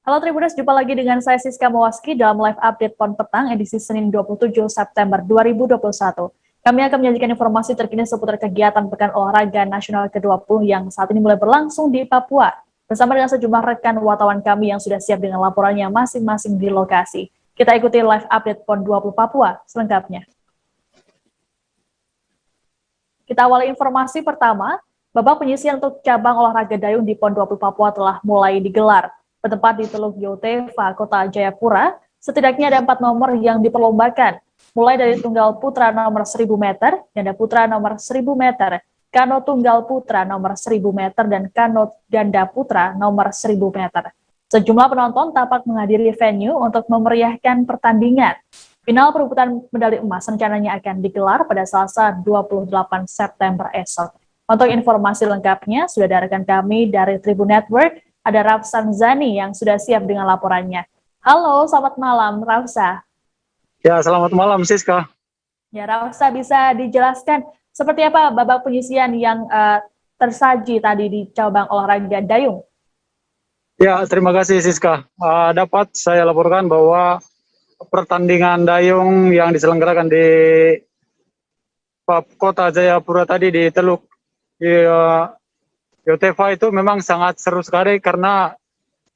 Halo Tribuners, jumpa lagi dengan saya Siska Mawaski dalam live update PON Petang edisi Senin 27 September 2021. Kami akan menyajikan informasi terkini seputar kegiatan Pekan Olahraga Nasional ke-20 yang saat ini mulai berlangsung di Papua. Bersama dengan sejumlah rekan wartawan kami yang sudah siap dengan laporannya masing-masing di lokasi. Kita ikuti live update PON 20 Papua selengkapnya. Kita awali informasi pertama, babak penyisian untuk cabang olahraga dayung di PON 20 Papua telah mulai digelar. Bertempat di Teluk Yotefa, Kota Jayapura, setidaknya ada 4 nomor yang diperlombakan, mulai dari tunggal putra nomor 1000 meter, ganda putra nomor 1000 meter, kano tunggal putra nomor 1000 meter, dan kano ganda putra nomor 1000 meter. Sejumlah penonton tampak menghadiri venue untuk memeriahkan pertandingan. Final perebutan medali emas rencananya akan digelar pada Selasa 28 September esok. Untuk informasi lengkapnya, sudah ada rekan kami dari Tribun Network, ada Rafsan Zani yang sudah siap dengan laporannya. Halo, selamat malam, Rafsa. Ya, selamat malam, Siska. Ya, Rafsa, bisa dijelaskan seperti apa babak penyisian yang tersaji tadi di cabang olahraga dayung? Ya, terima kasih, Siska. Dapat saya laporkan bahwa pertandingan dayung yang diselenggarakan di Kota Jayapura tadi di Teluk Yotefa itu memang sangat seru sekali karena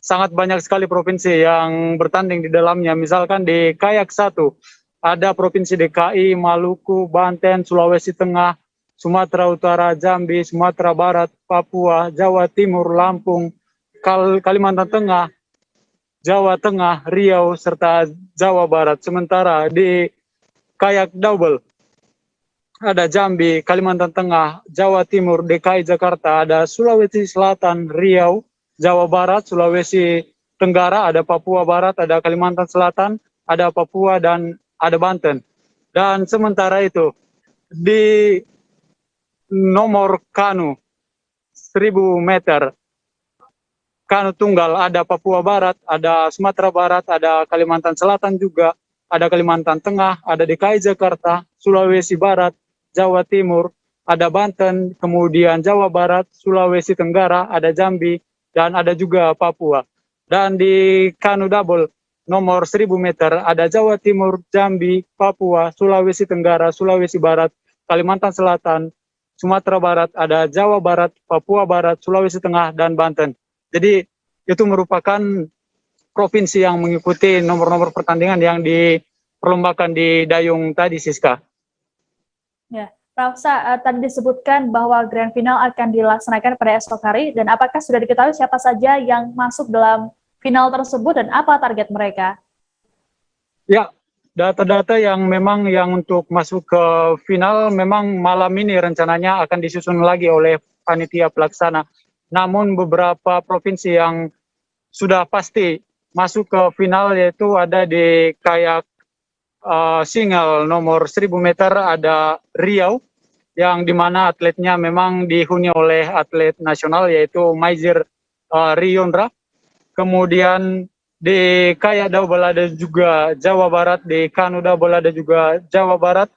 sangat banyak sekali provinsi yang bertanding di dalamnya. Misalkan di kayak 1 ada provinsi DKI, Maluku, Banten, Sulawesi Tengah, Sumatera Utara, Jambi, Sumatera Barat, Papua, Jawa Timur, Lampung, Kalimantan Tengah, Jawa Tengah, Riau, serta Jawa Barat. Sementara di kayak double ada Jambi, Kalimantan Tengah, Jawa Timur, DKI Jakarta, ada Sulawesi Selatan, Riau, Jawa Barat, Sulawesi Tenggara, ada Papua Barat, ada Kalimantan Selatan, ada Papua, dan ada Banten. Dan sementara itu, di nomor kanu 1000 meter, kanu tunggal, ada Papua Barat, ada Sumatera Barat, ada Kalimantan Selatan juga, ada Kalimantan Tengah, ada DKI Jakarta, Sulawesi Barat, Jawa Timur, ada Banten, kemudian Jawa Barat, Sulawesi Tenggara, ada Jambi, dan ada juga Papua. Dan di kanu double nomor 1000 meter ada Jawa Timur, Jambi, Papua, Sulawesi Tenggara, Sulawesi Barat, Kalimantan Selatan, Sumatera Barat, ada Jawa Barat, Papua Barat, Sulawesi Tengah, dan Banten. Jadi itu merupakan provinsi yang mengikuti nomor-nomor pertandingan yang diperlombakan di dayung tadi, Siska. Ya, Rafsa, tadi disebutkan bahwa grand final akan dilaksanakan pada esok hari, dan apakah sudah diketahui siapa saja yang masuk dalam final tersebut dan apa target mereka? Ya, data-data yang memang yang untuk masuk ke final memang malam ini rencananya akan disusun lagi oleh panitia pelaksana. Namun beberapa provinsi yang sudah pasti masuk ke final yaitu ada di kayak single nomor 1000 meter ada Riau, yang dimana atletnya memang dihuni oleh atlet nasional yaitu Maizir Riyondra. Kemudian di kayak double ada juga Jawa Barat, di kanu double ada juga Jawa Barat.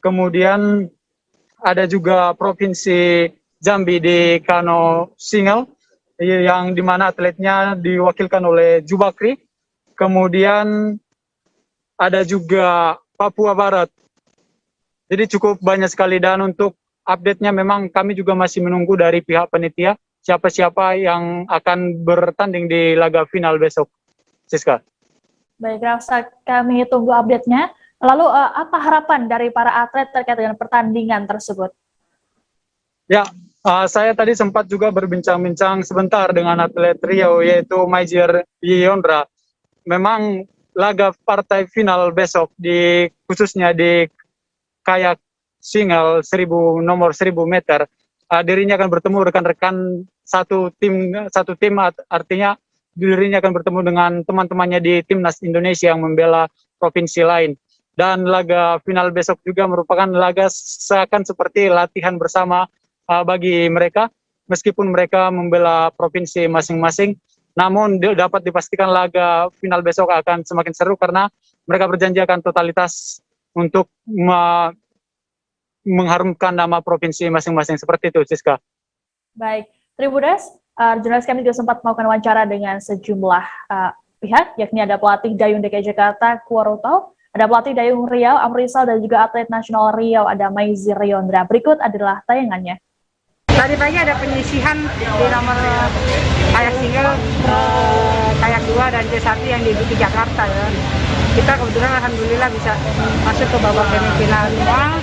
Kemudian ada juga provinsi Jambi di kano single yang dimana atletnya diwakilkan oleh Jubakri. Kemudian ada juga Papua Barat. Jadi cukup banyak sekali, dan untuk update-nya memang kami juga masih menunggu dari pihak panitia siapa-siapa yang akan bertanding di laga final besok. Siska. Baik, Rafsa, kami tunggu update-nya. Lalu apa harapan dari para atlet terkait dengan pertandingan tersebut? Ya, saya tadi sempat juga berbincang-bincang sebentar dengan atlet Riau yaitu Maizir Riyondra. Memang laga partai final besok khususnya di kayak single nomor 1000 meter, dirinya akan bertemu rekan-rekan satu tim, artinya dirinya akan bertemu dengan teman-temannya di timnas Indonesia yang membela provinsi lain. Dan laga final besok juga merupakan laga seakan seperti latihan bersama bagi mereka, meskipun mereka membela provinsi masing-masing. Namun dapat dipastikan laga final besok akan semakin seru karena mereka berjanji akan totalitas untuk mengharumkan nama provinsi masing-masing. Seperti itu, Siska. Baik, Tribuners, Jurnalis kami juga sempat melakukan wawancara dengan sejumlah pihak, yakni ada pelatih Dayung DKI Jakarta, Kuaroto, ada pelatih Dayung Riau, Amrizal, dan juga atlet nasional Riau, ada Maizi Riondra. Berikut adalah tayangannya. Tadi pagi ada penyisihan di nomor kayak single, kayak 2 dan C1 yang di Bukit Jakarta ya. Kita kebetulan alhamdulillah bisa masuk ke babak semifinal semua.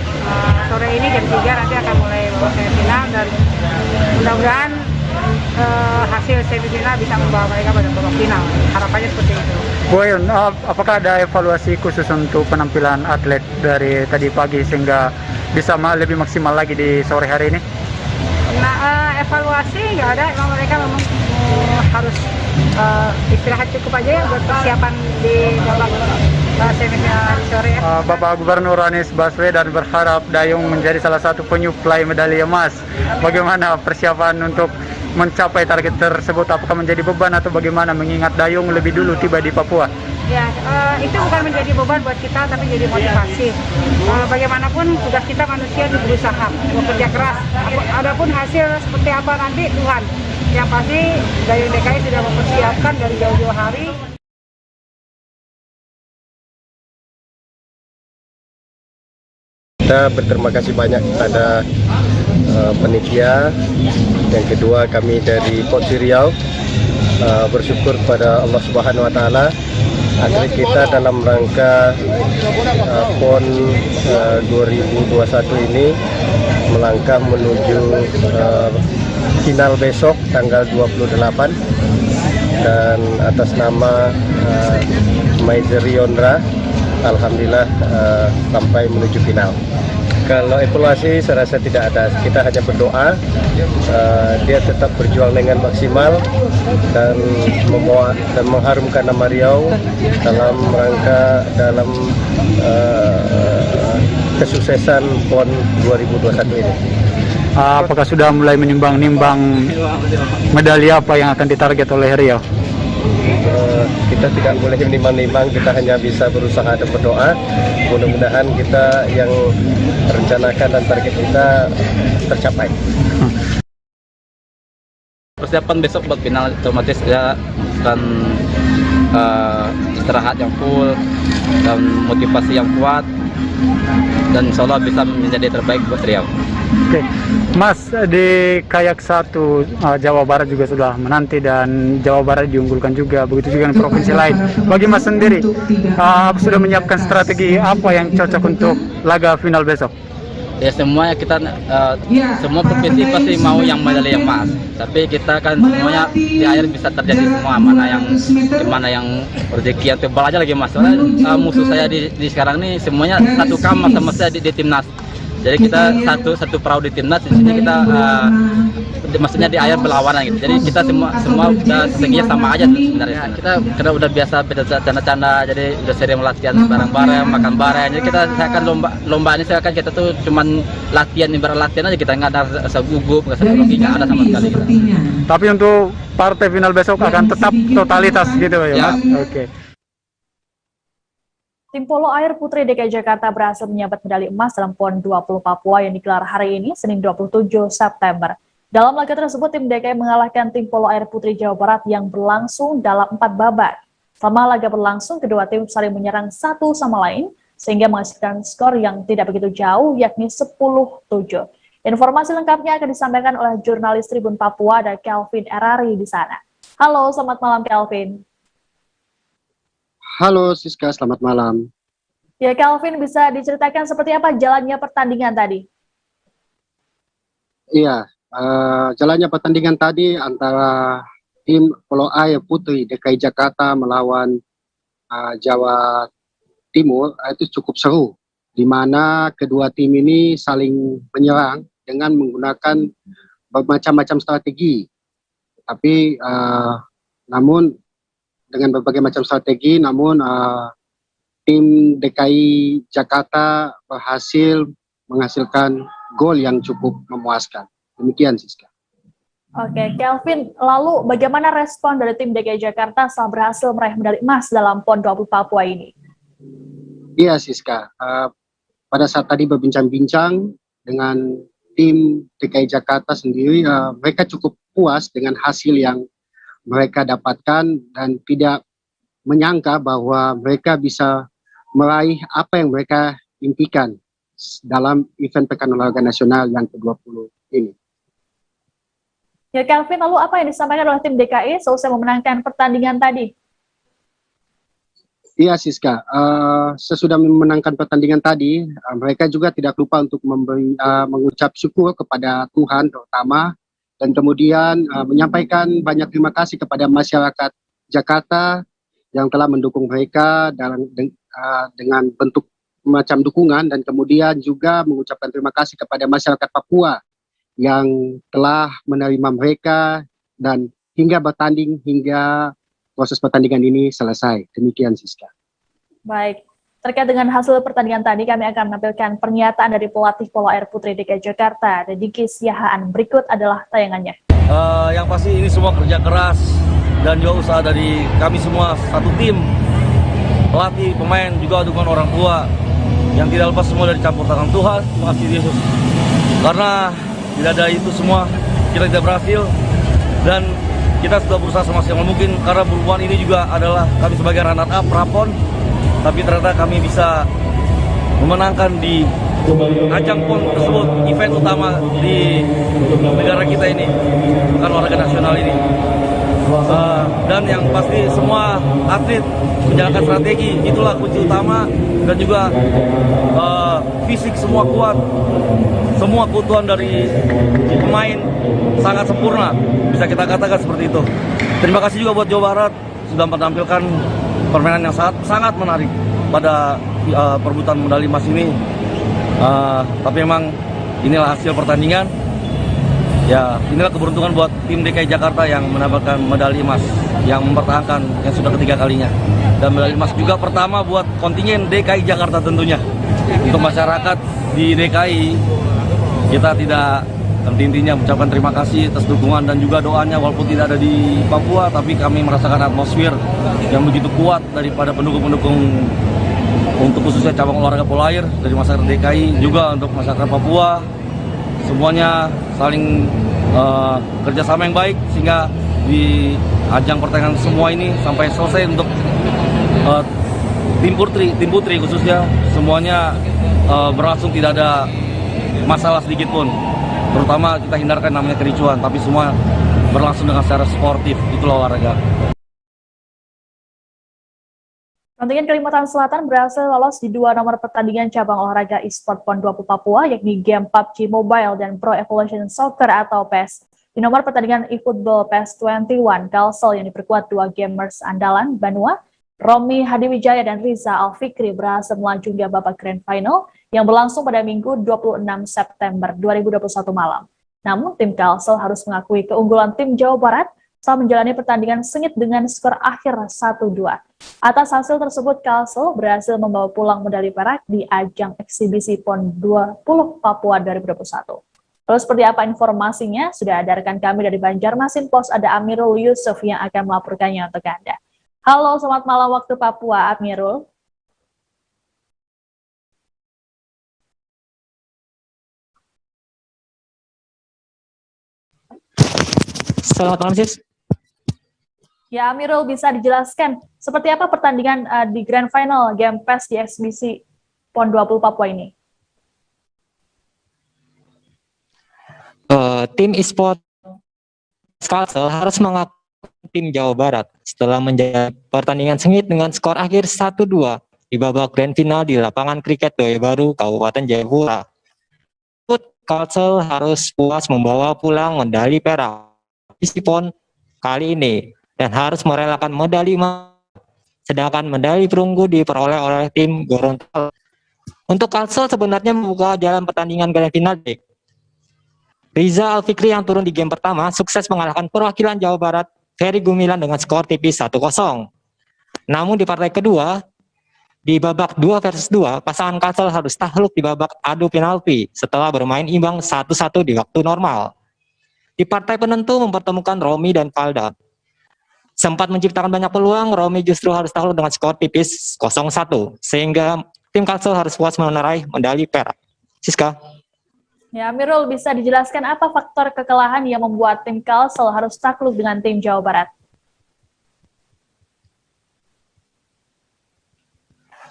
Sore ini jam 3 nanti akan mulai babak semifinal dan mudah-mudahan hasil semifinal bisa membawa mereka pada babak final. Harapannya seperti itu. Bu Ayun, apakah ada evaluasi khusus untuk penampilan atlet dari tadi pagi sehingga bisa lebih maksimal lagi di sore hari ini? Nah, evaluasi nggak ada, emang mereka memang harus istirahat cukup aja ya buat persiapan di babak semifinal sore ya. Bapak Gubernur Anies Baswedan berharap Dayung menjadi salah satu penyuplai medali emas. Bagaimana persiapan untuk mencapai target tersebut? Apakah menjadi beban atau bagaimana mengingat Dayung lebih dulu tiba di Papua? Ya, itu bukan menjadi beban buat kita, tapi jadi motivasi. Bagaimanapun tugas kita manusia berusaha, bekerja keras. Adapun hasil seperti apa nanti Tuhan. Yang pasti dari DKI sudah mempersiapkan dari jauh-jauh hari. Kita berterima kasih banyak kepada panitia. Yang kedua kami dari Port Riau bersyukur kepada Allah Subhanahu Wa Taala atlet kita dalam rangka PON 2021 ini melangkah menuju final besok tanggal 28 dan atas nama Maizi Riondra alhamdulillah sampai menuju final. Kalau evaluasi saya rasa tidak ada, kita hanya berdoa dia tetap berjuang dengan maksimal dan membawa dan mengharumkan nama Riau dalam rangka kesuksesan PON 2021 ini. Apakah sudah mulai menimbang-nimbang medali apa yang akan ditarget oleh Riau? Kita tidak boleh menimbang-nimbang, kita hanya bisa berusaha dan berdoa. Mudah-mudahan kita yang rencanakan dan target kita tercapai. Persiapan besok buat final otomatis ya, dan istirahat yang full dan motivasi yang kuat, dan insya Allah bisa menjadi terbaik buat Riau. Oke, Mas, di kayak 1 Jawa Barat juga sudah menanti dan Jawa Barat diunggulkan juga, begitu juga di provinsi lain. Bagi Mas sendiri, sudah menyiapkan strategi apa yang cocok untuk laga final besok? Ya semuanya kita semua provinsi pasti mau yang medali emas, tapi kita kan semuanya di akhir bisa terjadi semua, mana yang rezeki yang tebal aja lagi Mas. Soalnya musuh saya di sekarang nih semuanya satu kamar sama saya di timnas. Jadi kita satu perahu di timnas, di sini kita maksudnya di air berlawanan gitu. Jadi kita semua udah strateginya sama aja sebenarnya. Kita karena udah biasa canda-canda, jadi udah sering latihan bareng-bareng, makan bareng. Jadi kita kan lomba ini kan kita tuh cuman latihan, ibarat latihan aja, kita nggak ada rasa gugup, nggak ada grogi, nggak ada sama sekali kita. Tapi untuk partai final besok akan tetap totalitas gitu ya, Mas? Oke. Tim polo air putri DKI Jakarta berhasil menyabet medali emas dalam PON 20 Papua yang digelar hari ini, Senin 27 September. Dalam laga tersebut, tim DKI mengalahkan tim polo air putri Jawa Barat yang berlangsung dalam 4 babak. Selama laga berlangsung, kedua tim saling menyerang satu sama lain, sehingga menghasilkan skor yang tidak begitu jauh, yakni 10-7. Informasi lengkapnya akan disampaikan oleh jurnalis Tribun Papua dan Kelvin Erari di sana. Halo, selamat malam Kelvin. Halo Siska, selamat malam. Ya, Kelvin, bisa diceritakan seperti apa jalannya pertandingan tadi? Iya, jalannya pertandingan tadi antara tim polo air putri DKI Jakarta melawan Jawa Timur itu cukup seru, di mana kedua tim ini saling menyerang dengan menggunakan bermacam-macam strategi. Tapi namun dengan berbagai macam strategi, namun tim DKI Jakarta berhasil menghasilkan gol yang cukup memuaskan. Demikian, Siska. Oke, Kelvin, lalu bagaimana respon dari tim DKI Jakarta setelah berhasil meraih medali emas dalam PON 20 Papua ini? Iya, Siska. Pada saat tadi berbincang-bincang dengan tim DKI Jakarta sendiri, mereka cukup puas dengan hasil yang mereka dapatkan dan tidak menyangka bahwa mereka bisa meraih apa yang mereka impikan dalam event Pekan Olahraga Nasional yang ke-20 ini. Ya, Calvin, lalu apa yang disampaikan oleh tim DKI seusai memenangkan pertandingan tadi? Iya, Siska. Sesudah memenangkan pertandingan tadi, mereka juga tidak lupa untuk mengucap syukur kepada Tuhan terutama, dan kemudian menyampaikan banyak terima kasih kepada masyarakat Jakarta yang telah mendukung mereka dengan bentuk macam dukungan, dan kemudian juga mengucapkan terima kasih kepada masyarakat Papua yang telah menerima mereka dan hingga bertanding hingga proses pertandingan ini selesai. Demikian, Siska. Baik, terkait dengan hasil pertandingan tadi, kami akan menampilkan pernyataan dari pelatih Polo Air Putri DKI Jakarta, Dediki Siahaan. Berikut adalah tayangannya. Yang pasti ini semua kerja keras dan juga usaha dari kami semua, satu tim, pelatih, pemain, juga dukungan orang tua, yang tidak lepas semua dari campur tangan Tuhan. Terima kasih Yesus. Karena tidak ada itu semua, kita tidak berhasil, dan kita sudah berusaha semaksimal mungkin, karena berhubungan ini juga adalah kami sebagai runner up prapon, tapi ternyata kami bisa memenangkan di ajang PON tersebut, event utama di negara kita ini, bukan olahraga nasional ini. Dan yang pasti semua atlet menjalankan strategi, itulah kunci utama, dan juga fisik semua kuat, semua kebutuhan dari pemain sangat sempurna, bisa kita katakan seperti itu. Terima kasih juga buat Jawa Barat sudah menampilkan permainan yang sangat menarik pada perebutan medali emas ini. Tapi memang inilah hasil pertandingan. Ya, inilah keberuntungan buat tim DKI Jakarta yang mendapatkan medali emas, yang mempertahankan yang sudah ketiga kalinya. Dan medali emas juga pertama buat kontingen DKI Jakarta tentunya. Untuk masyarakat di DKI, kita tidak henti-hentinya mengucapkan terima kasih atas dukungan dan juga doanya, walaupun tidak ada di Papua, tapi kami merasakan atmosfer yang begitu kuat daripada pendukung-pendukung, untuk khususnya cabang olahraga polo air dari masyarakat DKI, juga untuk masyarakat Papua. Semuanya saling kerjasama yang baik, sehingga di ajang pertandingan semua ini sampai selesai untuk tim putri khususnya, semuanya berlangsung tidak ada masalah sedikit pun. Terutama kita hindarkan namanya kericuan, tapi semua berlangsung dengan secara sportif. Itulah olahraga. Kontingen Kalimantan Selatan berhasil lolos di 2 nomor pertandingan cabang olahraga e-sport PON 20 Papua, yakni game PUBG Mobile dan Pro Evolution Soccer atau PES. Di nomor pertandingan eFootball PES 21, Kalsel yang diperkuat 2 gamers andalan Banua, Romi Hadiwijaya dan Riza Alfikri berhasil melaju hingga babak Grand Final yang berlangsung pada Minggu 26 September 2021 malam. Namun tim Kalsel harus mengakui keunggulan tim Jawa Barat saat menjalani pertandingan sengit dengan skor akhir 1-2. Atas hasil tersebut, Kalsel berhasil membawa pulang medali perak di ajang eksibisi PON 20 Papua 2021. Lalu seperti apa informasinya? Sudah ada rekan kami dari Banjarmasin Pos, ada Amirul Yusuf yang akan melaporkannya untuk Anda. Halo, selamat malam waktu Papua, Amirul. Selamat malam, Sis. Ya, Amirul, bisa dijelaskan seperti apa pertandingan di Grand Final Game PES di eksibisi PON 20 Papua ini? Tim e-sport Kalsel harus mengakui tim Jawa Barat setelah menjalani pertandingan sengit dengan skor akhir 1-2 di babak Grand Final di lapangan kriket Doi Baru, Kabupaten Jayapura. Kalsel harus puas membawa pulang medali perak di PON kali ini dan harus merelakan medali emas, sedangkan medali perunggu diperoleh oleh tim Gorontalo. Untuk Kalsel sebenarnya membuka jalan pertandingan Grand Final. Riza Alfikri yang turun di game pertama sukses mengalahkan perwakilan Jawa Barat Ferry Gumilan dengan skor tipis 1-0. Namun di partai kedua, di babak 2 versus 2, pasangan Kalsel harus takluk di babak adu penalti setelah bermain imbang 1-1 di waktu normal. Di partai penentu mempertemukan Romi dan Valda. Sempat menciptakan banyak peluang, Romi justru harus takluk dengan skor tipis 0-1, sehingga tim Kalsel harus puas menerai medali perak. Siska. Ya, Amirul, bisa dijelaskan apa faktor kekalahan yang membuat tim Kalsel harus takluk dengan tim Jawa Barat?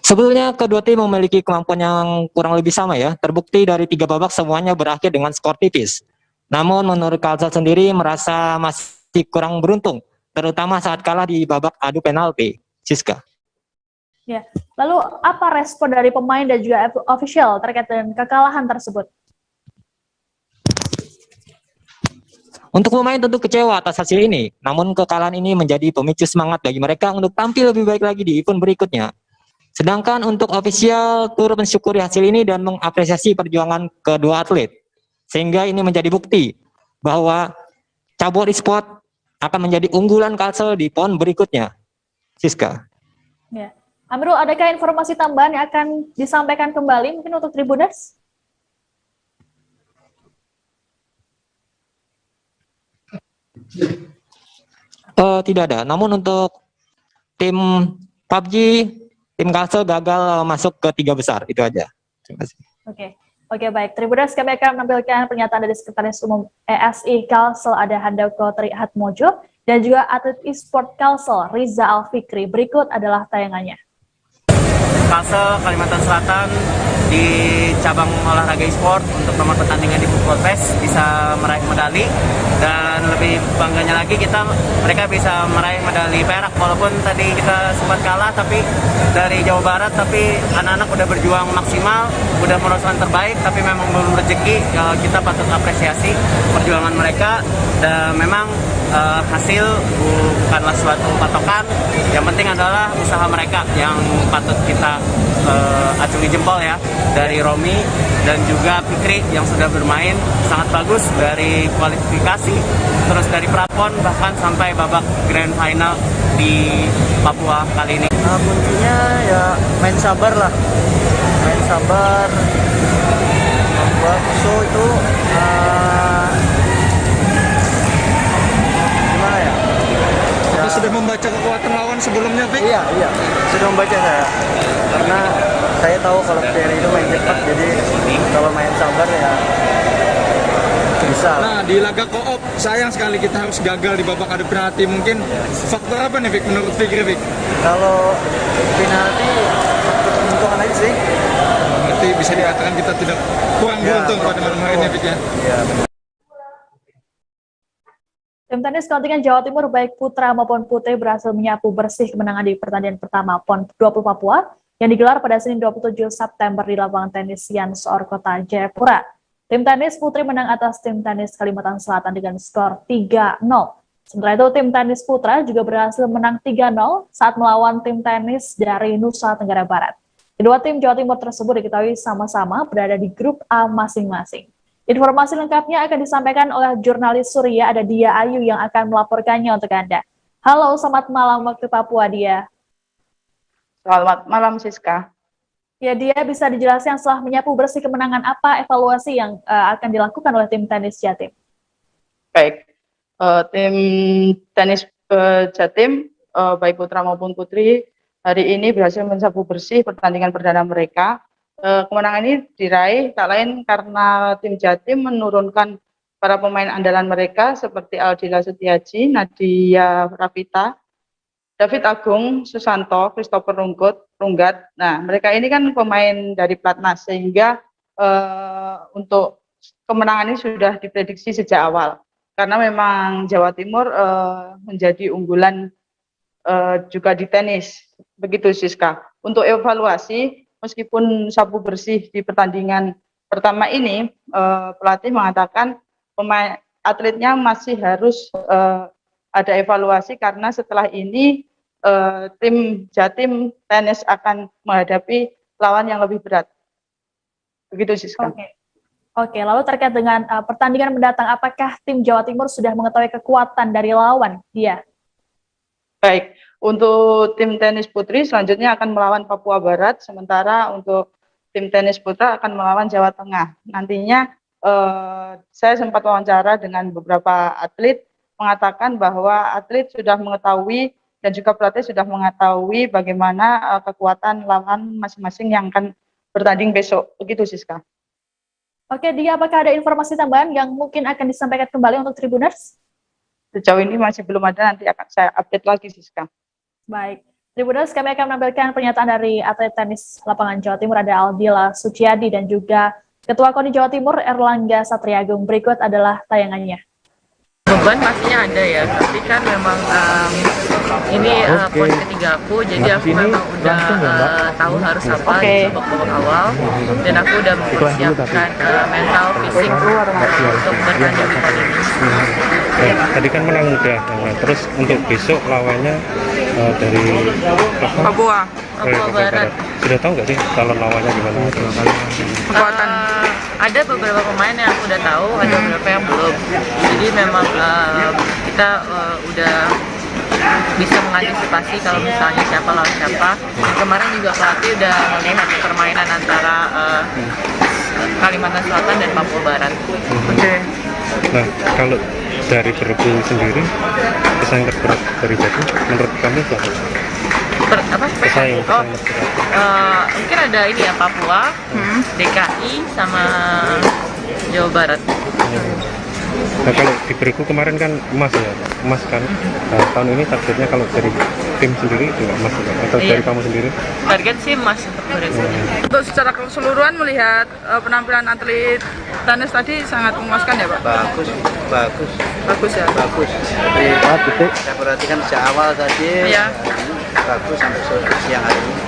Sebelumnya kedua tim memiliki kemampuan yang kurang lebih sama ya. Terbukti dari 3 babak semuanya berakhir dengan skor tipis. Namun menurut Kalsel sendiri merasa masih kurang beruntung, terutama saat kalah di babak adu penalti. Siska. Ya, lalu apa respon dari pemain dan juga official terkait dengan kekalahan tersebut? Untuk pemain tentu kecewa atas hasil ini, namun kekalahan ini menjadi pemicu semangat bagi mereka untuk tampil lebih baik lagi di event berikutnya. Sedangkan untuk official turut mensyukuri hasil ini dan mengapresiasi perjuangan kedua atlet. Sehingga ini menjadi bukti bahwa cabur e-sport akan menjadi unggulan Kalsel di PON berikutnya. Siska. Ya. Amirul, adakah informasi tambahan yang akan disampaikan kembali mungkin untuk Tribuners? Tidak ada. Namun untuk tim PUBG, tim Kalsel gagal masuk ke 3 besar. Itu aja. Terima kasih. Oke, baik. Tribuners, kami akan menampilkan pernyataan dari Sekretaris Umum ESI Kalsel ada Handoko Trihatmojo dan juga atlet e-sport Kalsel Riza Alfikri. Berikut adalah tayangannya. Kalsel Kalimantan Selatan di cabang olahraga e-sport untuk nomor pertandingan di Football Fest bisa meraih medali, dan lebih bangganya lagi mereka bisa meraih medali perak walaupun tadi kita sempat kalah tapi dari Jawa Barat, tapi anak-anak udah berjuang maksimal, udah merosot terbaik, tapi memang belum rezeki. Kita patut apresiasi perjuangan mereka, dan memang hasil bukanlah suatu patokan, yang penting adalah usaha mereka yang patut kita acungi jempol ya, dari Romi dan juga Fikri yang sudah bermain sangat bagus dari kualifikasi, terus dari prapon bahkan sampai babak grand final di Papua kali ini. Kuncinya ya main sabar lah, main sabar, membuat musuh itu gimana ya? Apa sudah membaca kekuatan lawan sebelumnya, Vic? Iya, sudah membaca saya. Karena saya tahu kalau Ferry itu main cepat, jadi kalau main sabar ya bisa. Nah, di laga co-op sayang sekali kita harus gagal di babak adu penalti. Mungkin faktor apa nih, Vic, menurut Fikri, Vic? Kalau penalti faktor keuntungan aja sih. Berarti bisa dikatakan kita tidak kurang beruntung pada malam hari ini, Vic ya? Iya, benar. Tim tenis kontingen Jawa Timur baik putra maupun putri berhasil menyapu bersih kemenangan di pertandingan pertama PON 20 Papua yang digelar pada Senin 27 September di lapangan tenis Yansor Kota Jayapura. Tim tenis putri menang atas tim tenis Kalimantan Selatan dengan skor 3-0. Sementara itu tim tenis putra juga berhasil menang 3-0 saat melawan tim tenis dari Nusa Tenggara Barat. Kedua tim Jawa Timur tersebut diketahui sama-sama berada di grup A masing-masing. Informasi lengkapnya akan disampaikan oleh jurnalis Surya, ada Dia Ayu yang akan melaporkannya untuk Anda. Halo, selamat malam waktu Papua, Dia. Selamat malam, Siska. Ya, Dia bisa dijelaskan setelah menyapu bersih kemenangan apa evaluasi yang akan dilakukan oleh tim tenis Jatim? Baik, tim tenis Jatim, baik putra maupun putri, hari ini berhasil mensapu bersih pertandingan perdana mereka. Kemenangan ini diraih tak lain karena tim Jatim menurunkan para pemain andalan mereka seperti Aldila Setiaji, Nadia Rafita, David Agung, Susanto, Christopher Runggat. Nah, mereka ini kan pemain dari Platnas, sehingga untuk kemenangan ini sudah diprediksi sejak awal. Karena memang Jawa Timur menjadi unggulan juga di tenis. Begitu, Siska. Untuk evaluasi, meskipun sapu bersih di pertandingan pertama ini, pelatih mengatakan atletnya masih harus ada evaluasi karena setelah ini tim Jatim tenis akan menghadapi lawan yang lebih berat. Begitu, Siska. Oke, lalu terkait dengan pertandingan mendatang, apakah tim Jawa Timur sudah mengetahui kekuatan dari lawan dia? Baik, untuk tim tenis putri selanjutnya akan melawan Papua Barat, sementara untuk tim tenis putra akan melawan Jawa Tengah. Nantinya saya sempat wawancara dengan beberapa atlet, mengatakan bahwa atlet sudah mengetahui dan juga pelatih sudah mengetahui bagaimana kekuatan lawan masing-masing yang akan bertanding besok. Begitu, Siska. Oke, Dia, apakah ada informasi tambahan yang mungkin akan disampaikan kembali untuk Tribuners? Sejauh ini masih belum ada, nanti akan saya update lagi Siska. Baik, Tribuners, kami akan menampilkan pernyataan dari atlet tenis lapangan Jawa Timur, ada Aldila Suciadi, dan juga Ketua KONI Jawa Timur Erlangga Satriagung. Berikut adalah tayangannya. Beban pastinya ada ya, tapi kan memang ini pon ketiga aku, jadi aku memang udah tahu harus apa di babak awal, dan aku udah mempersiapkan mental, fisik untuk bertanding di pon ini. Tadi kan menang udah, terus untuk besok lawannya dari Papua Barat. Sudah tahu nggak sih kalau lawannya gimana? Kekuatan ada beberapa pemain yang aku udah tahu, ada beberapa yang belum. Jadi memang kita udah bisa mengantisipasi kalau misalnya siapa lawan siapa. Kemarin juga pelatih udah melihat permainan antara Kalimantan Selatan dan Papua Barat. Nah, kalau dari Bergu sendiri, pesaing terberat dari Jatim, menurut kamu siapa? Pesaing terberat. Mungkin ada ini ya, Papua, DKI, sama Jawa Barat. Nah, kalau di Bergu kemarin kan emas ya, emas kan. Nah, tahun ini targetnya kalau dari tim sendiri juga emas juga, atau dari kamu sendiri? Target sih emas untuk Bergu. Untuk secara keseluruhan melihat penampilan atlet tenis tadi sangat memuaskan ya Pak? Bagus ya. Bagus. Tapi saya perhatikan sejak awal tadi, Iya. bagus sampai siang hari ini.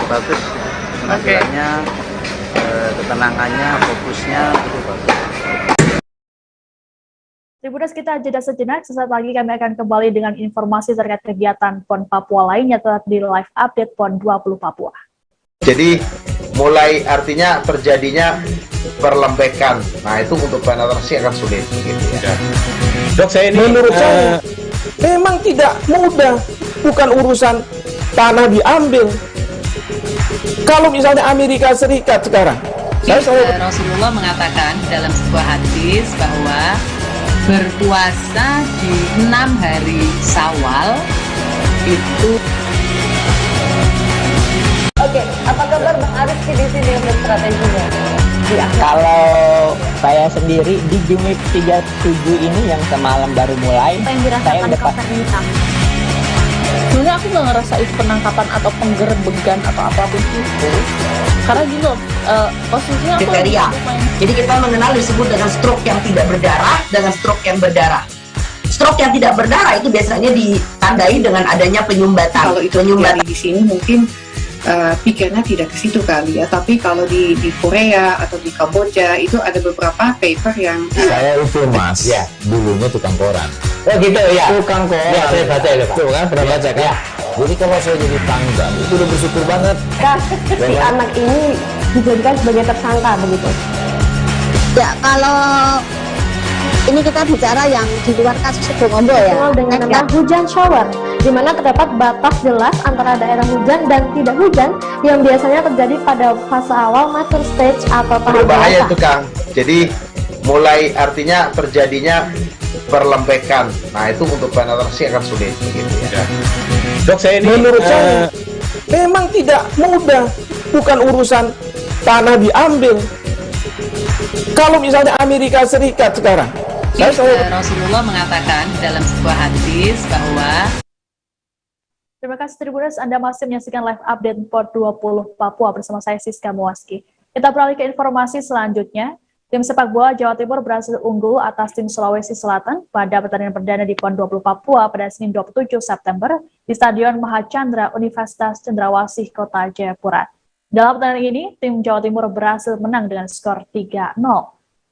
Bagus penampilannya, ketenangannya, fokusnya itu bagus. Tribuners, kita jeda sejenak, sesaat lagi kami akan kembali dengan informasi terkait kegiatan PON Papua lainnya tetap di live update PON 20 Papua. Jadi mulai artinya terjadinya perlembekan. Nah itu untuk penetrasi akan sulit gitu ya. Dok, saya ini menurut saya memang tidak mudah, bukan urusan tanah diambil. Kalau misalnya Amerika Serikat sekarang, Rasulullah mengatakan dalam sebuah hadis bahwa berpuasa di 6 hari Syawal itu. Oke, apa kabar Bang Arif di sini untuk strateginya? Kalau saya sendiri di Jumip 37 ini yang semalam baru mulai, Apa yang dirasakan Kapten Hitam? Sebenarnya aku nggak ngerasa itu penangkapan atau penggerbegan atau apapun itu, karena gini loh, posisinya aku kriteria. Jadi kita mengenal disebut dengan stroke yang tidak berdarah dengan stroke yang berdarah. Stroke yang tidak berdarah itu biasanya ditandai dengan adanya penyumbatan. Kalau itu terjadi di sini mungkin pikirnya tidak ke situ kali ya, tapi kalau di Korea atau di Kamboja itu ada beberapa paper yang saya itu mas, ya dulunya tukang koran. Oh gitu ya, tukang koran. Ya saya baca ya Pak. Tuh kan pernah baca kan? Ya. Jadi kalau saya jadi tanggal itu udah bersyukur banget. Si anak ini dijadikan sebagai tersangka begitu. Ya, kalau ini kita bicara yang di luar kasus Sebongombo ya. Dengan nama hujan shower, di mana terdapat batas jelas antara daerah hujan dan tidak hujan yang biasanya terjadi pada fase awal mature stage atau tahap Berbahaya itu Kang. Jadi mulai artinya terjadinya perlembekan. Nah itu untuk penetrasi akan sulit gitu ya. Dok, saya ini menurut saya memang tidak mudah, bukan urusan tanah diambil. Kalau misalnya Amerika Serikat sekarang, Rasulullah mengatakan dalam sebuah hadis bahwa. Terima kasih Tribuners, Anda masih menyaksikan live update PON 20 Papua bersama saya Siska Muaski. Kita beralih ke informasi selanjutnya. Tim sepak bola Jawa Timur berhasil unggul atas tim Sulawesi Selatan pada pertandingan perdana di PON 20 Papua pada Senin 27 September di Stadion Mahachandra Universitas Cendrawasih, Kota Jayapura. Dalam pertandingan ini, tim Jawa Timur berhasil menang dengan skor 3-0.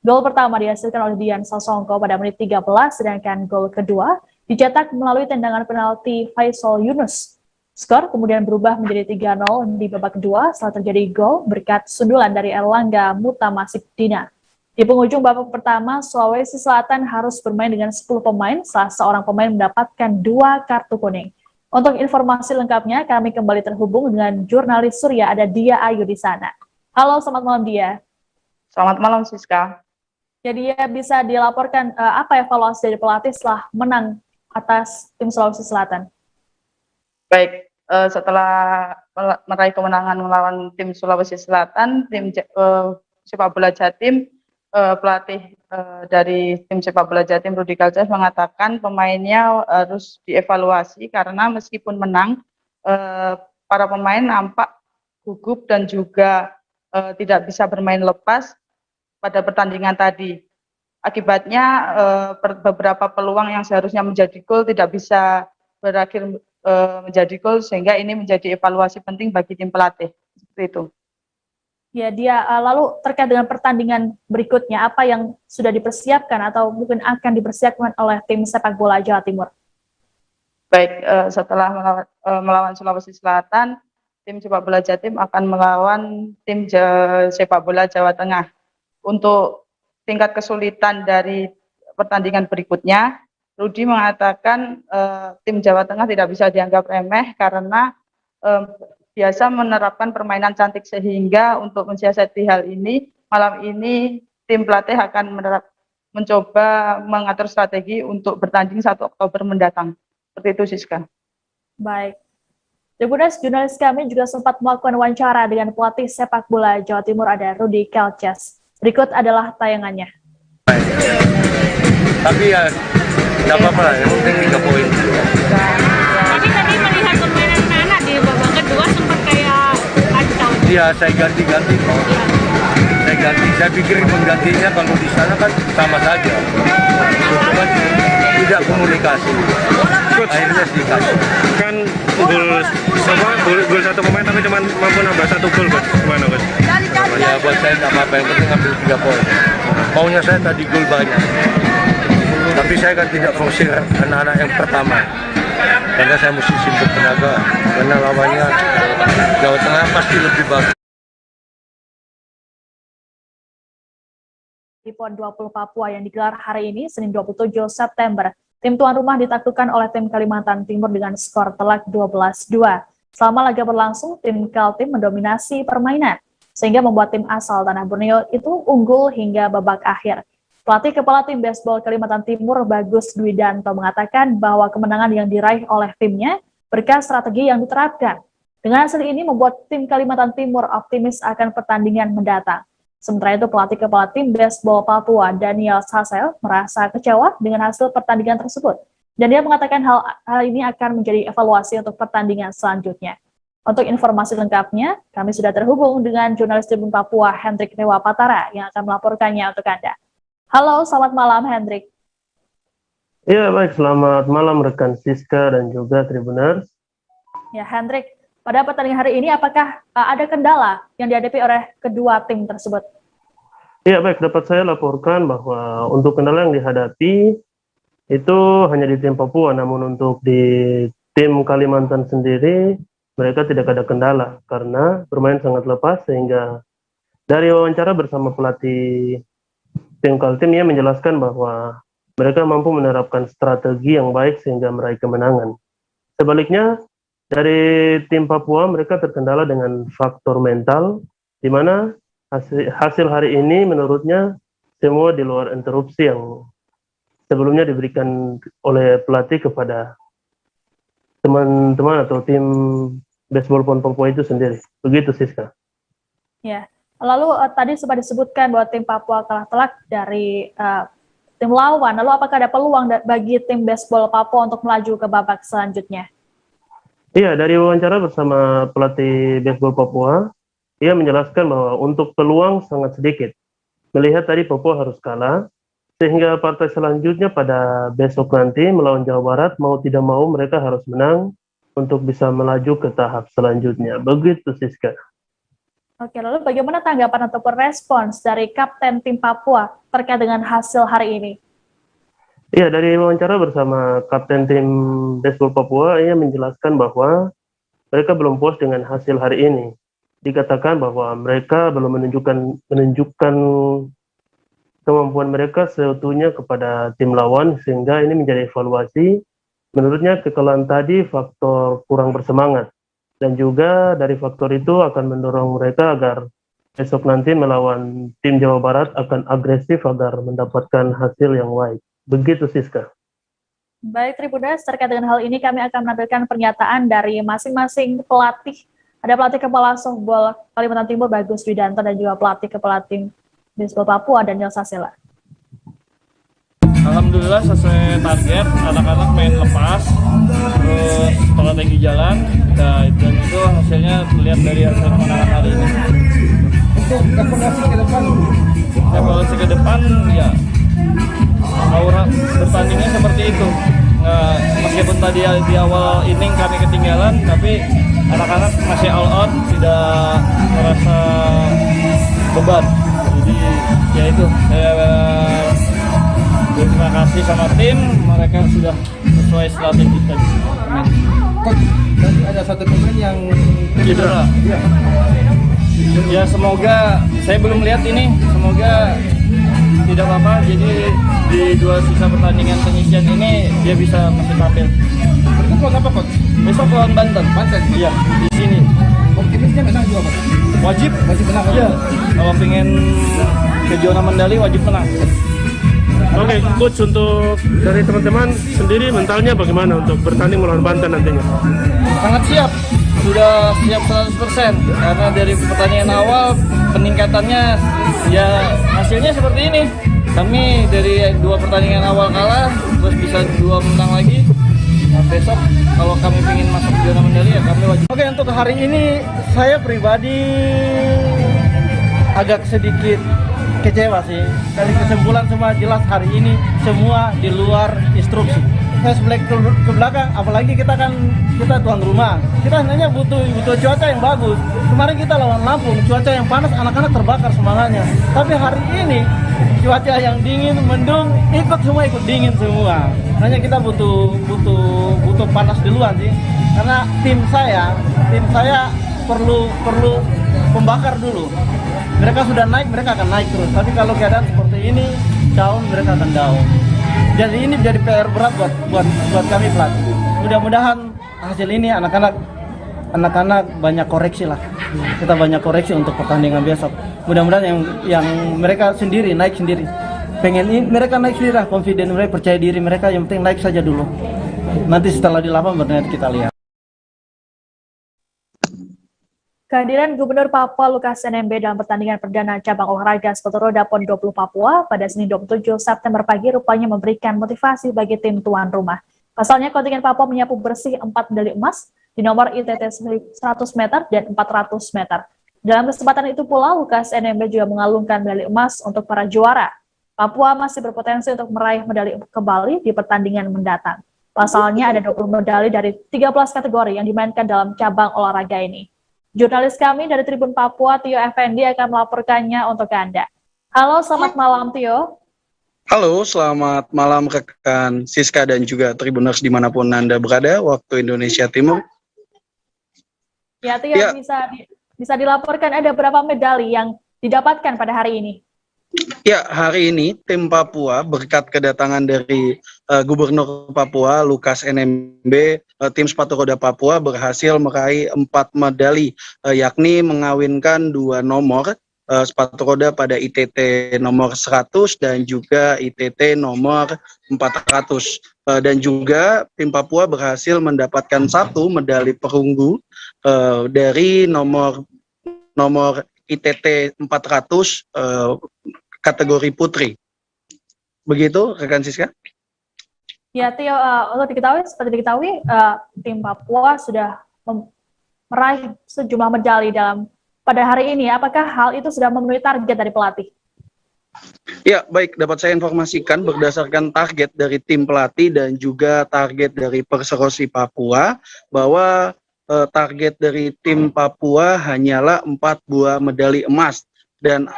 Gol pertama dihasilkan oleh Dian Sasongko pada menit 13, sedangkan gol kedua dicetak melalui tendangan penalti Faisal Yunus. Skor kemudian berubah menjadi 3-0 di babak kedua setelah terjadi gol berkat sundulan dari Erlangga Mutamasik Dina. Di penghujung babak pertama, Sulawesi Selatan harus bermain dengan 10 pemain setelah seorang pemain mendapatkan 2 kartu kuning. Untuk informasi lengkapnya, kami kembali terhubung dengan jurnalis Surya, ada Dia Ayu di sana. Halo, selamat malam Dia. Selamat malam Siska. Jadi ya bisa dilaporkan apa evaluasi dari pelatih setelah menang atas tim Sulawesi Selatan? Baik, setelah meraih kemenangan melawan tim Sulawesi Selatan, tim sepak bola Jatim pelatih dari tim sepak bola Jatim Rudi Kaljas mengatakan pemainnya harus dievaluasi karena meskipun menang, para pemain nampak gugup dan juga tidak bisa bermain lepas pada pertandingan tadi. Akibatnya beberapa peluang yang seharusnya menjadi gol tidak bisa berakhir menjadi gol, sehingga ini menjadi evaluasi penting bagi tim pelatih. Seperti itu. Ya, dia lalu terkait dengan pertandingan berikutnya, apa yang sudah dipersiapkan atau mungkin akan dipersiapkan oleh tim sepak bola Jawa Timur? Baik, setelah melawan Sulawesi Selatan, tim sepak bola Jatim akan melawan tim sepak bola Jawa Tengah. Untuk tingkat kesulitan dari pertandingan berikutnya, Rudi mengatakan tim Jawa Tengah tidak bisa dianggap remeh karena biasa menerapkan permainan cantik, sehingga untuk mensiasati hal ini, malam ini tim pelatih akan mencoba mengatur strategi untuk bertanding 1 Oktober mendatang. Seperti itu, Siska. Baik. Tribuners, jurnalis kami juga sempat melakukan wawancara dengan pelatih sepak bola Jawa Timur, ada Rudi Kaljas. Berikut adalah tayangannya. Tapi ya, tidak apa-apa lah, yang penting 3 poin. Tapi tadi melihat permainan anak di babak kedua sempat kayak kacau. Iya, saya ganti-ganti. Saya pikir penggantinya kalau di sana kan sama saja. Cuman tidak komunikasi. Akhirnya dikasih. Kan gol 1 pemain tapi cuma mampu nambah 1 gol, Coach. Gimana, Coach? Ya buat saya tidak apa-apa, yang penting ambil 3 poin. Maunya saya tadi gol banyak. Tapi saya kan tidak fokus anak-anak yang pertama. Karena saya mesti simpul tenaga. Karena lawannya Jawa Tengah pasti lebih bagus. Di PON 20 Papua yang digelar hari ini, Senin 27 September, tim tuan rumah ditaklukkan oleh tim Kalimantan Timur dengan skor telak 12-2. Selama laga berlangsung, tim Kaltim mendominasi permainan, sehingga membuat tim asal Tanah Borneo itu unggul hingga babak akhir. Pelatih kepala tim baseball Kalimantan Timur, Bagus Dwidanto, mengatakan bahwa kemenangan yang diraih oleh timnya berkat strategi yang diterapkan. Dengan hasil ini membuat tim Kalimantan Timur optimis akan pertandingan mendatang. Sementara itu, pelatih kepala tim baseball Papua, Daniel Sasel, merasa kecewa dengan hasil pertandingan tersebut. Dan dia mengatakan hal ini akan menjadi evaluasi untuk pertandingan selanjutnya. Untuk informasi lengkapnya, kami sudah terhubung dengan jurnalis Tribun Papua, Hendrik Dewa Patara, yang akan melaporkannya untuk Anda. Halo, selamat malam, Hendrik. Ya, baik. Selamat malam rekan Siska dan juga Tribuners. Ya, Hendrik, pada pertandingan hari ini, apakah ada kendala yang dihadapi oleh kedua tim tersebut? Ya, baik. Dapat saya laporkan bahwa untuk kendala yang dihadapi itu hanya di tim Papua, namun untuk di tim Kalimantan sendiri, mereka tidak ada kendala karena bermain sangat lepas, sehingga dari wawancara bersama pelatih tim Kaltim, ia menjelaskan bahwa mereka mampu menerapkan strategi yang baik sehingga meraih kemenangan. Sebaliknya, dari tim Papua, mereka terkendala dengan faktor mental, di mana hasil hari ini menurutnya semua di luar interupsi yang sebelumnya diberikan oleh pelatih kepada teman-teman atau tim baseball PON Papua itu sendiri. Begitu, Siska. Ya, lalu tadi sempat disebutkan bahwa tim Papua kalah telak dari tim lawan. Lalu apakah ada peluang bagi tim baseball Papua untuk melaju ke babak selanjutnya? Iya, dari wawancara bersama pelatih baseball Papua, ia menjelaskan bahwa untuk peluang sangat sedikit. Melihat tadi Papua harus kalah, sehingga partai selanjutnya pada besok nanti melawan Jawa Barat, mau tidak mau mereka harus menang untuk bisa melaju ke tahap selanjutnya. Begitu, Siska. Oke, lalu bagaimana tanggapan ataupun respons dari Kapten tim Papua terkait dengan hasil hari ini? Iya, dari wawancara bersama Kapten tim baseball Papua, ia menjelaskan bahwa mereka belum puas dengan hasil hari ini. Dikatakan bahwa mereka belum menunjukkan kemampuan mereka seutuhnya kepada tim lawan, sehingga ini menjadi evaluasi. Menurutnya kekalahan tadi faktor kurang bersemangat, dan juga dari faktor itu akan mendorong mereka agar besok nanti melawan tim Jawa Barat akan agresif agar mendapatkan hasil yang baik. Begitu, Siska. Baik, Tribuners, terkait dengan hal ini kami akan menampilkan pernyataan dari masing-masing pelatih. Ada pelatih kepala softball Kalimantan Timur, Bagus Dwidanto, dan juga pelatih kepala tim Bisbol Papua Daniel Sasela. Alhamdulillah sesuai target, anak-anak main lepas, terus strategi jalan, dan itu hasilnya terlihat dari hasil kemenangan hari ini. Untuk evaluasi ke depan, ya aura bertandingnya seperti itu. Meskipun tadi di awal inning kami ketinggalan, tapi anak-anak masih all out, tidak merasa beban. Jadi ya itu, saya terima kasih sama tim, mereka sudah sesuai strategi tadi. Ada satu pemain yang cedera. Ya semoga, saya belum lihat ini, semoga tidak apa-apa. Jadi di 2 sisa pertandingan penyisian ini dia bisa masih tampil. Berikut lawan apa, Coach? Besok lawan Banten. Banten? Iya, di sini. Optimisnya menang juga, Coach? Wajib menang. Iya, kalau pengen kejuaraan medali wajib menang. Oke, Coach, untuk dari teman-teman sendiri mentalnya bagaimana untuk bertanding melawan Banten nantinya? Sangat siap, sudah siap 100%, karena dari pertandingan awal peningkatannya ya hasilnya seperti ini. Kami dari 2 pertandingan awal kalah, terus bisa 2 menang lagi. Nah, besok kalau kami ingin masuk juara medali ya kami wajib. Oke, untuk hari ini saya pribadi agak sedikit kecewa sih. Dari kesimpulan semua jelas hari ini semua di luar instruksi. Flashback ke belakang, apalagi kita tuan rumah. Kita hanya butuh cuaca yang bagus. Kemarin kita lawan Lampung, cuaca yang panas, anak-anak terbakar semangatnya. Tapi hari ini cuaca yang dingin, mendung, ikut dingin semua. Hanya kita butuh panas duluan sih. Karena tim saya perlu pembakar dulu. Mereka sudah naik, mereka akan naik terus. Tapi kalau keadaan seperti ini, down, mereka akan down. Jadi ini jadi PR berat buat kami pelatih. Mudah-mudahan hasil ini anak-anak banyak koreksi lah. Kita banyak koreksi untuk pertandingan besok. Mudah-mudahan yang mereka sendiri naik sendiri. Mereka naik sendiri lah, confident mereka, percaya diri mereka, yang penting naik saja dulu. Nanti setelah di lapangan benar kita lihat. Kehadiran Gubernur Papua Lukas NMB dalam pertandingan perdana cabang olahraga sepatu roda PON 20 Papua pada Senin 27 September pagi rupanya memberikan motivasi bagi tim tuan rumah. Pasalnya kontingen Papua menyapu bersih 4 medali emas di nomor ITT 100 meter dan 400 meter. Dalam kesempatan itu pula Lukas NMB juga mengalungkan medali emas untuk para juara. Papua masih berpotensi untuk meraih medali kembali di pertandingan mendatang. Pasalnya ada 20 medali dari 13 kategori yang dimainkan dalam cabang olahraga ini. Jurnalis kami dari Tribun Papua, Tio Effendi, akan melaporkannya untuk Anda. Halo, selamat malam Tio. Halo, selamat malam rekan Siska dan juga Tribuners dimanapun Anda berada, waktu Indonesia Timur. Ya Tio, bisa dilaporkan ada berapa medali yang didapatkan pada hari ini? Ya, hari ini tim Papua berkat kedatangan dari Gubernur Papua Lukas NMB, tim sepatu roda Papua berhasil meraih 4 medali, yakni mengawinkan 2 nomor sepatu roda pada ITT nomor 100 dan juga ITT nomor 400. Dan juga tim Papua berhasil mendapatkan 1 medali perunggu dari nomor ITT 400 kategori putri. Begitu rekan Siska? Ya Tio, seperti diketahui tim Papua sudah meraih sejumlah medali pada hari ini. Apakah hal itu sudah memenuhi target dari pelatih? Ya, baik, dapat saya informasikan berdasarkan target dari tim pelatih dan juga target dari Perserosi Papua bahwa target dari tim Papua hanyalah 4 buah medali emas. Dan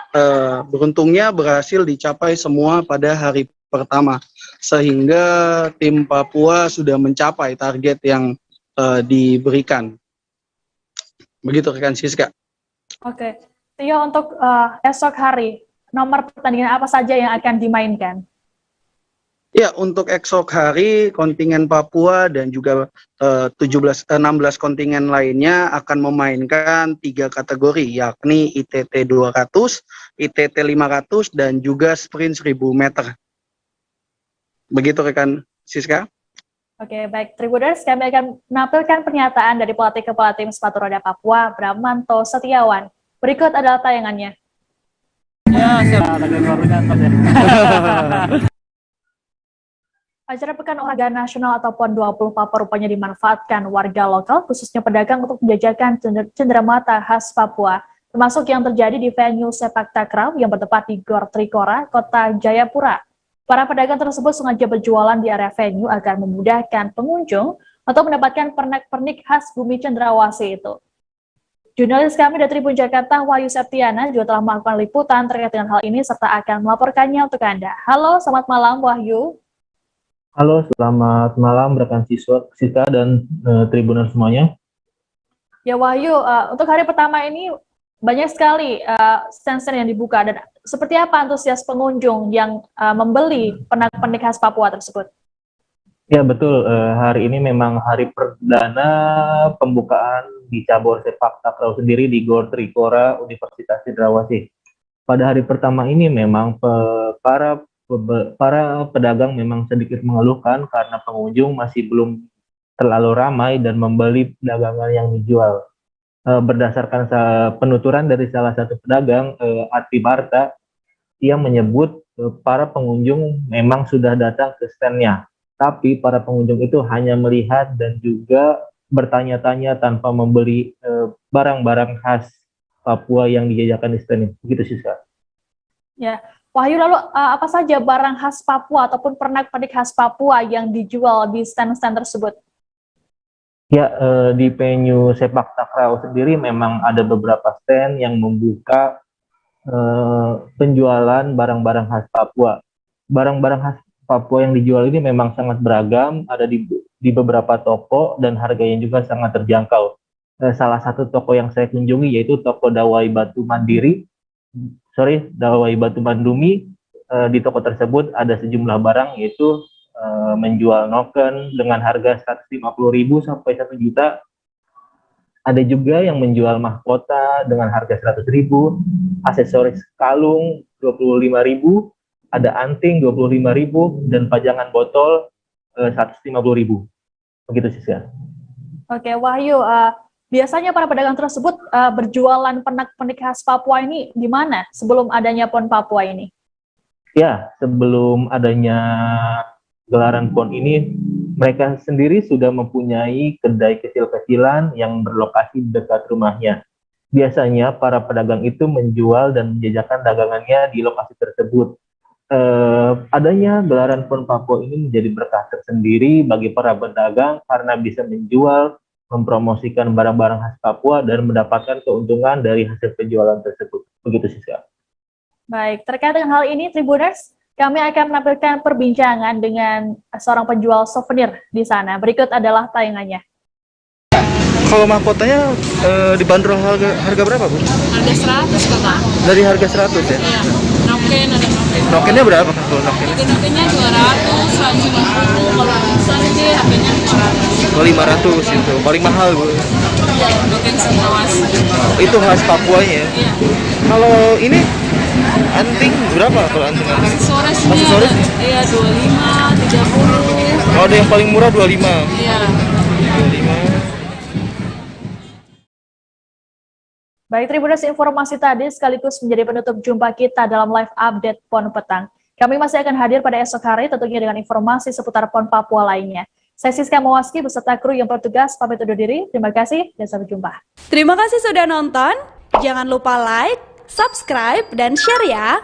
beruntungnya berhasil dicapai semua pada hari pertama, sehingga tim Papua sudah mencapai target yang diberikan. Begitu rekan Siska. Oke, Tio, untuk esok hari, nomor pertandingan apa saja yang akan dimainkan? Ya, untuk esok hari kontingen Papua dan juga 16 kontingen lainnya akan memainkan 3 kategori, yakni ITT 200, ITT 500 dan juga sprint 1000 meter. Begitu rekan Siska. Oke, baik Tribuners, kami akan menampilkan pernyataan dari pelatih kepala tim sepatu roda Papua, Bramanto Setiawan. Berikut adalah tayangannya. Ya, siap. Acara Pekan Olahraga Nasional atau PON 20 Papua rupanya dimanfaatkan warga lokal, khususnya pedagang untuk menjajakan cenderamata khas Papua, termasuk yang terjadi di venue sepak takraw yang bertempat di Gor Trikora, Kota Jayapura. Para pedagang tersebut sengaja berjualan di area venue agar memudahkan pengunjung untuk mendapatkan pernak-pernik khas bumi cendrawasih itu. Jurnalis kami dari Tribun Jakarta, Wahyu Septiana, juga telah melakukan liputan terkait dengan hal ini serta akan melaporkannya untuk Anda. Halo, selamat malam Wahyu. Halo, selamat malam rekan siswa dan tribuner semuanya. Ya Wahyu, untuk hari pertama ini banyak sekali stand-stand yang dibuka, dan seperti apa antusias pengunjung yang membeli pernak-pernik khas Papua tersebut? Ya betul, hari ini memang hari perdana pembukaan di cabur sepak takraw sendiri di Gor Trikora Universitas Cendrawasih. Pada hari pertama ini memang para pedagang memang sedikit mengeluhkan karena pengunjung masih belum terlalu ramai dan membeli dagangan yang dijual. Berdasarkan penuturan dari salah satu pedagang, Arti Barta, ia menyebut para pengunjung memang sudah datang ke stand-nya, tapi para pengunjung itu hanya melihat dan juga bertanya-tanya tanpa membeli barang-barang khas Papua yang dijajakan di stand-nya. Begitu sih, Kak. Ya. Wahyu, lalu apa saja barang khas Papua ataupun pernak-pernik khas Papua yang dijual di stand-stand tersebut? Ya, di venue sepak takraw sendiri memang ada beberapa stand yang membuka penjualan barang-barang khas Papua. Barang-barang khas Papua yang dijual ini memang sangat beragam, ada di beberapa toko dan harganya juga sangat terjangkau. Salah satu toko yang saya kunjungi yaitu toko Dawai Batu Mandumi. Di toko tersebut ada sejumlah barang yaitu menjual noken dengan harga 150.000 sampai 1 juta. Ada juga yang menjual mahkota dengan harga 100.000, aksesoris kalung 25.000, ada anting 25.000 dan pajangan botol 150.000. Begitu sih, Kak. Oke, Wahyu, biasanya para pedagang tersebut berjualan pernak-pernik khas Papua ini di mana sebelum adanya PON Papua ini? Ya, sebelum adanya gelaran PON ini, mereka sendiri sudah mempunyai kedai kecil-kecilan yang berlokasi di dekat rumahnya. Biasanya para pedagang itu menjual dan menjajakan dagangannya di lokasi tersebut. Adanya gelaran PON Papua ini menjadi berkah tersendiri bagi para pedagang karena bisa menjual, mempromosikan barang-barang khas Papua dan mendapatkan keuntungan dari hasil penjualan tersebut. Begitu sih, Kak. Baik, terkait dengan hal ini, Tribuners, kami akan menampilkan perbincangan dengan seorang penjual souvenir di sana. Berikut adalah tayangannya. Kalau mahkotanya dibanderol harga berapa, Bu? Harga 100, Kakak. Dari harga 100 ya? Iya. Noken ada noken. Nokennya berapa, Kak, kalau noken? Nokennya 200, 150, kalau besar sih harganya 500. Oh, 500 itu. Paling mahal, Bu. Iya, noken Cendrawasih. Itu khas Papuanya ya? Iya. Kalau ini anting berapa kalau anting? Aksesorisnya iya 25, 30. Oh, ada yang paling murah 25. Iya. 25. Baik, Tribuners, informasi tadi sekaligus menjadi penutup jumpa kita dalam live update PON Petang. Kami masih akan hadir pada esok hari tentunya dengan informasi seputar PON Papua lainnya. Saya Siska Mawaski beserta kru yang bertugas pamit undur diri. Terima kasih dan sampai jumpa. Terima kasih sudah nonton. Jangan lupa like, subscribe, dan share ya.